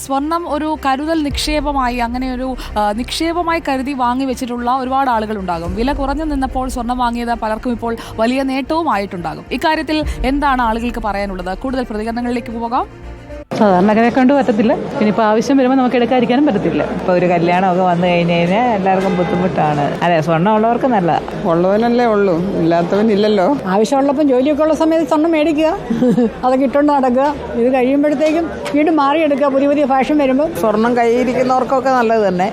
സ്വർണം ഒരു കരുതൽ നിക്ഷേപമായി അങ്ങനെ ഒരു നിക്ഷേപമായി കരുതി വാങ്ങി വെച്ചിട്ടുള്ള ഒരുപാട് ആളുകളുണ്ടാകും. വില കുറഞ്ഞു നിന്നപ്പോൾ സ്വർണം വാങ്ങിയത് പലർക്കും ഇപ്പോൾ വലിയ നേട്ടവുമായിട്ടുണ്ടാകും. ഇക്കാര്യത്തിൽ എന്താണ് ആളുകൾക്ക് പറയാനുള്ളത്? കൂടുതൽ പ്രതികരണങ്ങളിലേക്ക് പോകാം. സാധാരണക്കാരെ കൊണ്ട് പറ്റത്തില്ല. ഇനിയിപ്പോൾ ആവശ്യം വരുമ്പോൾ നമുക്ക് എടുക്കാതിരിക്കാനും പറ്റത്തില്ല. ഇപ്പോൾ ഒരു കല്യാണമൊക്കെ വന്നു കഴിഞ്ഞ് കഴിഞ്ഞാൽ എല്ലാവർക്കും ബുദ്ധിമുട്ടാണ്. അതെ, സ്വർണ്ണം ഉള്ളവർക്ക് നല്ല, ഉള്ളവനല്ലേ ഉള്ളൂ, ഇല്ലാത്തവനില്ലല്ലോ. ആവശ്യമുള്ളപ്പം ജോലിയൊക്കെ ഉള്ള സമയത്ത് സ്വർണ്ണം മേടിക്കുക, അതൊക്കെ ഇട്ടുകൊണ്ട് നടക്കുക. ഇത് കഴിയുമ്പോഴത്തേക്കും വീണ്ടും മാറിയെടുക്കുക. പുതിയ പുതിയ ഫാഷൻ വരുമ്പോൾ സ്വർണം കയ്യിരിക്കുന്നവർക്കൊക്കെ നല്ലത് തന്നെ.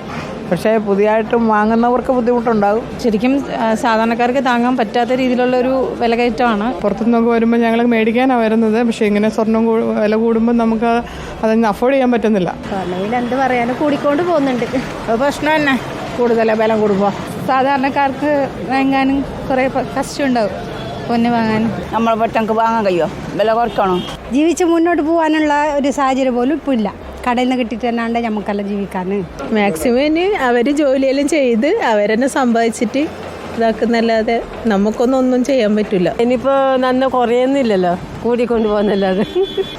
പക്ഷേ പുതിയതായിട്ടും വാങ്ങുന്നവർക്ക് ബുദ്ധിമുട്ടുണ്ടാകും. ശരിക്കും സാധാരണക്കാർക്ക് താങ്ങാൻ പറ്റാത്ത രീതിയിലുള്ള ഒരു വിലകയറ്റമാണ്. പുറത്തുനിന്നൊക്കെ വരുമ്പോൾ ഞങ്ങൾ മേടിക്കാനാണ് വരുന്നത്. പക്ഷേ ഇങ്ങനെ സ്വർണം വില കൂടുമ്പോൾ നമുക്ക് അതൊന്നും അഫോർഡ് ചെയ്യാൻ പറ്റുന്നില്ല. സ്വർണ്ണയിൽ എന്ത് പറയാനും കൂടിക്കൊണ്ട് പോകുന്നുണ്ട്. പ്രശ്നം തന്നെ കൂടുതൽ വില കൂടുമ്പോൾ സാധാരണക്കാർക്ക് വാങ്ങാനും കുറേ കഷ്ടമുണ്ടാവും. പൊന്ന് വാങ്ങാനും നമ്മൾ പെട്ടെന്ന് വാങ്ങാൻ കഴിയുമോ? വില കുറയ്ക്കണോ? ജീവിച്ച് മുന്നോട്ട് പോകാനുള്ള ഒരു സാഹചര്യം പോലും ഇപ്പം ഇല്ല. കടയിൽ നിന്ന് കിട്ടിയിട്ട് തന്നെയാണ് നമുക്കെല്ലാം ജീവിക്കാൻ. മാക്സിമം അവർ ജോലിയെല്ലാം ചെയ്ത് അവരെന്നെ സമ്പാദിച്ചിട്ട് ഇതാക്കുന്നല്ലാതെ നമുക്കൊന്നും ചെയ്യാൻ പറ്റില്ല. ഇനിയിപ്പോൾ നന്ന കുറയുന്നില്ലല്ലോ, കൂടിക്കൊണ്ട് പോകുന്നല്ലാതെ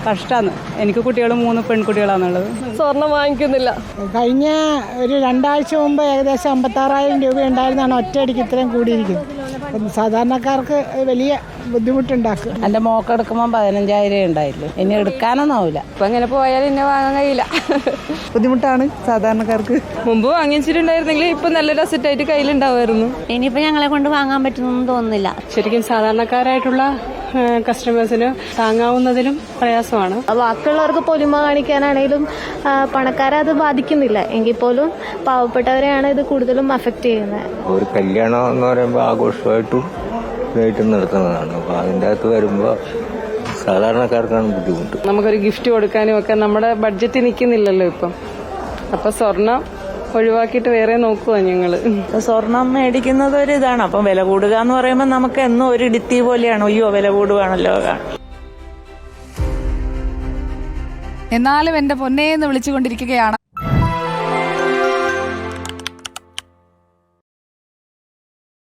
കഷ്ടമാണ്. എനിക്ക് കുട്ടികൾ 3 പെൺകുട്ടികളാണുള്ളത്. സ്വർണം വാങ്ങിക്കുന്നില്ല. കഴിഞ്ഞ ഒരു 2 ആഴ്ച മുമ്പ് ഏകദേശം 56,000 രൂപ ഉണ്ടായിരുന്നാണ് ഒറ്റയടിക്ക് ഇത്രയും കൂടിയിരിക്കുന്നത്. സാധാരണക്കാർക്ക് വലിയ ബുദ്ധിമുട്ടുണ്ടാക്കുക. എൻ്റെ മോക്കെടുക്കുമ്പോൾ 15,000 ഉണ്ടായില്ലേ, ഇനി എടുക്കാനൊന്നും ആവില്ല. ഇപ്പം അങ്ങനെ പോയാൽ എന്നെ വാങ്ങാൻ കഴിയില്ല. ബുദ്ധിമുട്ടാണ് സാധാരണക്കാർക്ക്. മുമ്പ് വാങ്ങിച്ചിട്ടുണ്ടായിരുന്നെങ്കിൽ ഇപ്പം നല്ലൊരു അസറ്റായിട്ട് കയ്യിലുണ്ടാവുമായിരുന്നു. ഇനിയിപ്പോൾ ഞങ്ങളെ കൊണ്ട് വാങ്ങാൻ പറ്റുന്നൊന്നും തോന്നുന്നില്ല. ശരിക്കും സാധാരണക്കാരായിട്ടുള്ള കസ്റ്റമേഴ്സിന് താങ്ങാവുന്നതിലും പ്രയാസമാണ്. ബാക്കിയുള്ളവർക്ക് പൊലിമ കാണിക്കാനാണെങ്കിലും പണക്കാരെ അത് ബാധിക്കുന്നില്ല. എങ്കിൽ പോലും പാവപ്പെട്ടവരെയാണ് ഇത് കൂടുതലും അഫക്റ്റ് ചെയ്യുന്നത്. ഒരു കല്യാണം എന്ന് പറയുമ്പോൾ ആഘോഷമായിട്ടും ഇതായിട്ടും നടത്തുന്നതാണ്. അപ്പോൾ അതിൻ്റെ അകത്ത് വരുമ്പോൾ സാധാരണക്കാർക്കാണ് ബുദ്ധിമുട്ട്. നമുക്കൊരു ഗിഫ്റ്റ് കൊടുക്കാനും ഒക്കെ നമ്മുടെ ബഡ്ജറ്റ് നിൽക്കുന്നില്ലല്ലോ ഇപ്പം. അപ്പം സ്വർണം ഒഴിവാക്കിയിട്ട് വേറെ നോക്കുക ഞങ്ങൾ. സ്വർണം മേടിക്കുന്നത് ഒരു ഇതാണ്. അപ്പം വില കൂടുക എന്ന് പറയുമ്പോൾ നമുക്ക് എന്നും ഒരു ഇടുത്തി പോലെയാണ്. അയ്യോ വില കൂടുകയാണല്ലോ. എന്നാലും എൻ്റെ പൊന്നേ എന്ന് വിളിച്ചുകൊണ്ടിരിക്കുകയാണ്.